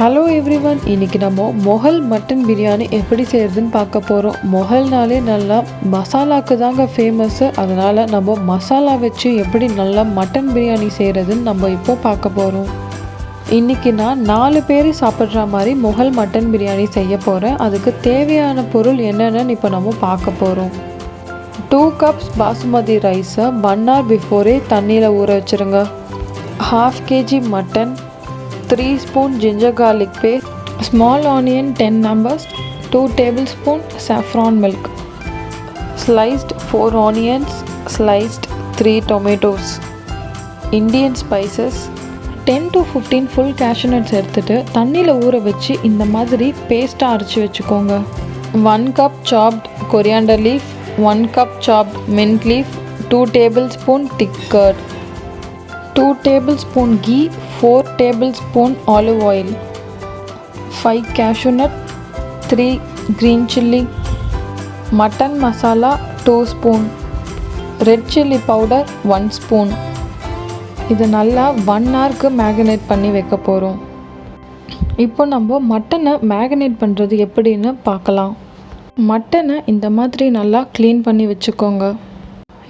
Hello everyone, இன்றைக்கி நம்ம Mughal mutton biryani எப்படி செய்கிறதுன்னு பார்க்க போகிறோம். மொஹல்னாலே நல்லா மசாலாவுக்கு தாங்க ஃபேமஸ்ஸு. அதனால் நம்ம மசாலா வச்சு எப்படி நல்லா மட்டன் பிரியாணி செய்கிறதுன்னு நம்ம இப்போ பார்க்க போகிறோம். இன்றைக்கி நான் 4 பேர் சாப்பிட்ற மாதிரி மொஹல் மட்டன் பிரியாணி செய்ய போகிறேன். அதுக்கு தேவையான பொருள் என்னென்னு இப்போ நம்ம பார்க்க போகிறோம். 2 கப்ஸ் பாசுமதி ரைஸை 1 hour பிஃபோரே தண்ணியில் ஊற வச்சுருங்க. 1/2 kg mutton, 3 spoon ginger garlic paste, small onion 10 numbers, 2 tablespoon saffron milk, sliced 4 onions, sliced 3 tomatoes, Indian spices, 10 to 15 full cashew nuts எடுத்துட்டு தண்ணியில் ஊற வச்சு இந்த மாதிரி பேஸ்ட்டாக அரைச்சி வச்சுக்கோங்க. 1 cup chopped coriander leaf, 1 cup chopped mint leaf, 2 tablespoon thick curd, 2 tablespoon ghee, 4 tablespoon olive oil, 5 cashew nut, 3 green chilli, mutton masala 2 spoon, red chilli powder 1 spoon. இது நல்லா 1 hourக்கு மேரினேட் பண்ணி வைக்க போகிறோம். இப்போ நம்ம மட்டனை மேரினேட் பண்ணுறது எப்படின்னு பார்க்கலாம். மட்டனை இந்த மாதிரி நல்லா க்ளீன் பண்ணி வச்சுக்கோங்க.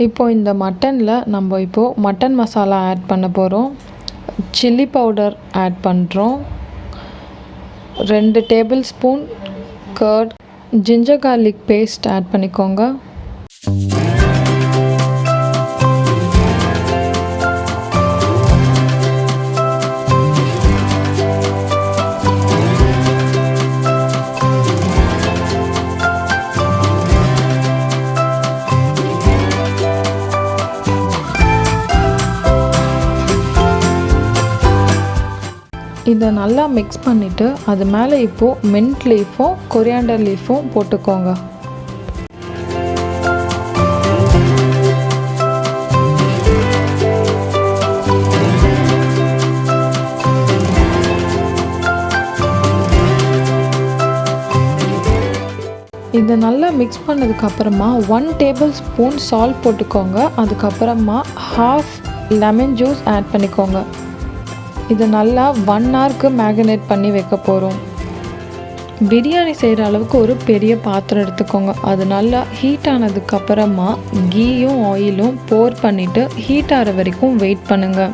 இப்போ இந்த மட்டனில் நம்ம மட்டன் மசாலா ஆட் பண்ண போகிறோம். சில்லி பவுடர் ஆட் பண்ணுறோம். 2 tablespoon curd, ginger garlic paste add பண்ணிக்கோங்க. இதை நல்லா மிக்ஸ் பண்ணிவிட்டு அது மேலே இப்போது மின்ட் லீஃபும் கொரியாண்டர் லீஃபும் போட்டுக்கோங்க. இதை நல்லா மிக்ஸ் பண்ணதுக்கப்புறமா 1 டேபிள் ஸ்பூன் சால்ட் போட்டுக்கோங்க. அதுக்கப்புறமா 1/2 லெமன் ஜூஸ் ஆட் பண்ணிக்கோங்க. இதை நல்லா 1 hourக்கு மேரினேட் பண்ணி வைக்க போகிறோம். பிரியாணி செய்கிற அளவுக்கு ஒரு பெரிய பாத்திரம் எடுத்துக்கோங்க. அது நல்லா ஹீட் ஆனதுக்கப்புறமா கீயும் ஆயிலும் போர் பண்ணிவிட்டு ஹீட் ஆகிற வரைக்கும் வெயிட் பண்ணுங்கள்.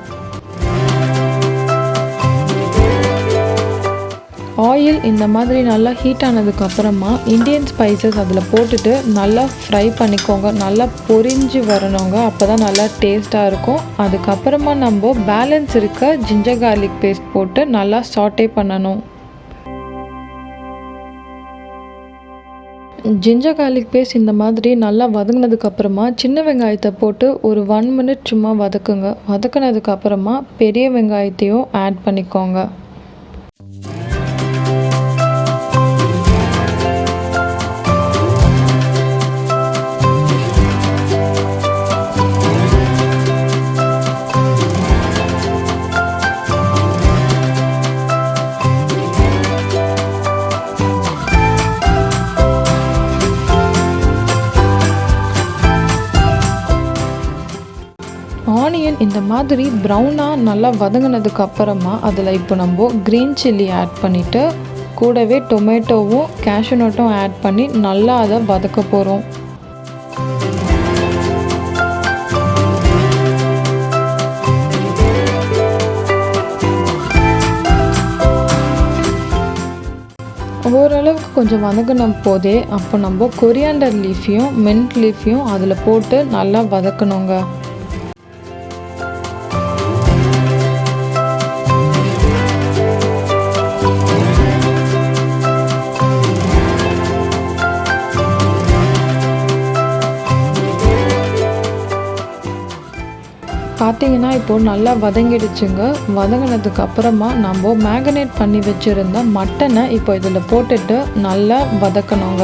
ஆயில் இந்த மாதிரி நல்லா ஹீட் ஆனதுக்கப்புறமா இண்டியன் ஸ்பைசஸ் அதில் போட்டுட்டு நல்லா ஃப்ரை பண்ணிக்கோங்க. நல்லா பொரிஞ்சு வரணுங்க, அப்போ தான் நல்லா டேஸ்ட்டாக இருக்கும். அதுக்கப்புறமா நம்ம பேலன்ஸ் இருக்க ஜிஞ்சர் கார்லிக் பேஸ்ட் போட்டு நல்லா சாட்டே பண்ணணும். ஜிஞ்சர் கார்லிக் பேஸ்ட் இந்த மாதிரி நல்லா வதங்கினதுக்கப்புறமா சின்ன வெங்காயத்தை போட்டு ஒரு 1 minute சும்மா வதக்குங்க. வதக்கினதுக்கப்புறமா பெரிய வெங்காயத்தையும் ஆட் பண்ணிக்கோங்க. ஆனியன் இந்த மாதிரி ப்ரௌனாக நல்லா வதங்கினதுக்கு அப்புறமா அதில் இப்போ நம்ம க்ரீன் சில்லி ஆட் பண்ணிவிட்டு கூடவே டொமேட்டோவும் கேஷ்யூ நட்டும் ஆட் பண்ணி நல்லா அதை வதக்க போகிறோம். ஓரளவுக்கு கொஞ்சம் வதங்கின போதே அப்போ நம்ம கொரியாண்டர் லீஃபையும் மின்ட் லீஃபையும் அதில் போட்டு நல்லா வதக்கணுங்க. பார்த்தீங்கன்னா இப்போது நல்லா வதங்கிடுச்சுங்க. வதங்கினதுக்கு அப்புறமா நம்ம மேரினேட் பண்ணி வச்சுருந்த மட்டனை இப்போ இதில் போட்டுட்டு நல்லா வதக்கணுங்க.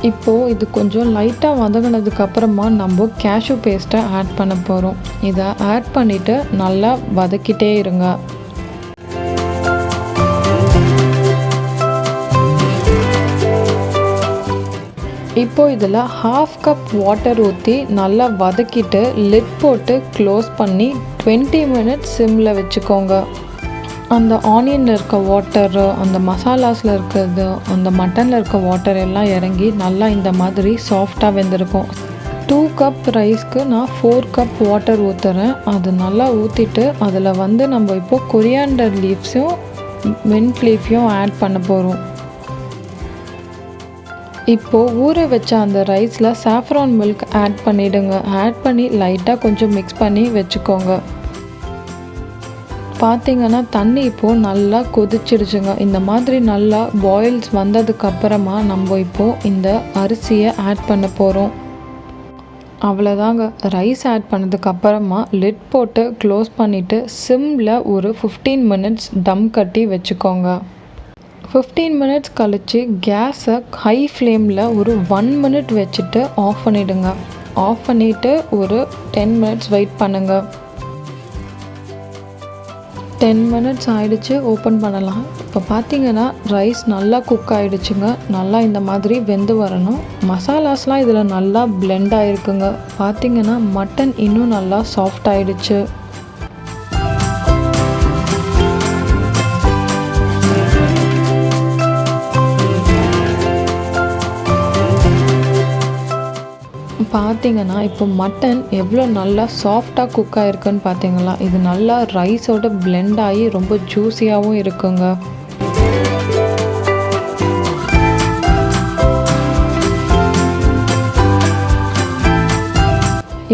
இப்போது இது கொஞ்சம் லைட்டாக வதங்கினதுக்கப்புறமா நம்ம கேஷ்யூ பேஸ்ட்டை ஆட் பண்ண போகிறோம். இதை ஆட் பண்ணிவிட்டு நல்லா வதக்கிட்டே இருங்க. இப்போது இதில் 1/2 கப் வாட்டர் ஊற்றி நல்லா வதக்கிட்டு லிட் போட்டு க்ளோஸ் பண்ணி 20 மினிட்ஸ் சிம்மில் வச்சுக்கோங்க. அந்த ஆனியனில் இருக்க வாட்டரு, அந்த மசாலாஸில் இருக்கிறது, அந்த மட்டனில் இருக்க வாட்டர் எல்லாம் இறங்கி நல்லா இந்த மாதிரி சாஃப்டாக வெந்திருக்கும். 2 கப் ரைஸ்க்கு நான் 4 கப் வாட்டர் ஊற்றுறேன். அது நல்லா ஊற்றிட்டு அதில் நம்ம இப்போது கொரியாண்டர் லீவ்ஸும் மின்ட் லீஃபையும் ஆட் பண்ண போகிறோம். இப்போது ஊற வச்ச அந்த ரைஸில் சாஃப்ரான் மில்க் ஆட் பண்ணிவிடுங்க. ஆட் பண்ணி லைட்டாக கொஞ்சம் மிக்ஸ் பண்ணி வச்சுக்கோங்க. பார்த்திங்கன்னா தண்ணி இப்போது நல்லா கொதிச்சிடுச்சுங்க. இந்த மாதிரி நல்லா பாயில்ஸ் வந்ததுக்கப்புறமா நம்ம இப்போது இந்த அரிசியை ஆட் பண்ண போகிறோம். அவ்வளோதாங்க. ரைஸ் ஆட் பண்ணதுக்கப்புறமா லிட் போட்டு க்ளோஸ் பண்ணிவிட்டு சிம்மில் ஒரு 15 மினிட்ஸ் தம் கட்டி வச்சுக்கோங்க. 15 மினிட்ஸ் கழித்து கேஸை ஹை ஃப்ளேமில் ஒரு 1 மினிட் வச்சுட்டு ஆஃப் பண்ணிவிடுங்க. ஆஃப் பண்ணிவிட்டு ஒரு 10 மினிட்ஸ் வெயிட் பண்ணுங்கள். 10 மினிட்ஸ் ஆகிடுச்சு, ஓப்பன் பண்ணலாம். இப்போ பார்த்தீங்கன்னா ரைஸ் நல்லா குக் ஆகிடுச்சுங்க. நல்லா இந்த மாதிரி வெந்து வரணும். மசாலாஸ்லாம் இதில் நல்லா பிளெண்ட் ஆகிருக்குங்க. பார்த்திங்கன்னா மட்டன் இன்னும் நல்லா சாஃப்ட் ஆகிடுச்சு. பார்த்தீங்கன்னா இப்போ மட்டன் எவ்வளோ நல்லா சாஃப்டாக குக் ஆகிருக்குன்னு பார்த்தீங்களா? இது நல்லா ரைஸோட பிளெண்ட் ஆகி ரொம்ப ஜூஸியாகவும் இருக்குங்க.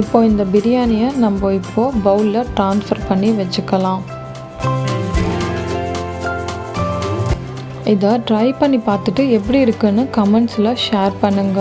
இப்போ இந்த பிரியாணியை நம்ம இப்போது பவுலில் ட்ரான்ஸ்ஃபர் பண்ணி வச்சுக்கலாம். இதை ட்ரை பண்ணி பார்த்துட்டு எப்படி இருக்குன்னு கமெண்ட்ஸில் ஷேர் பண்ணுங்கள்.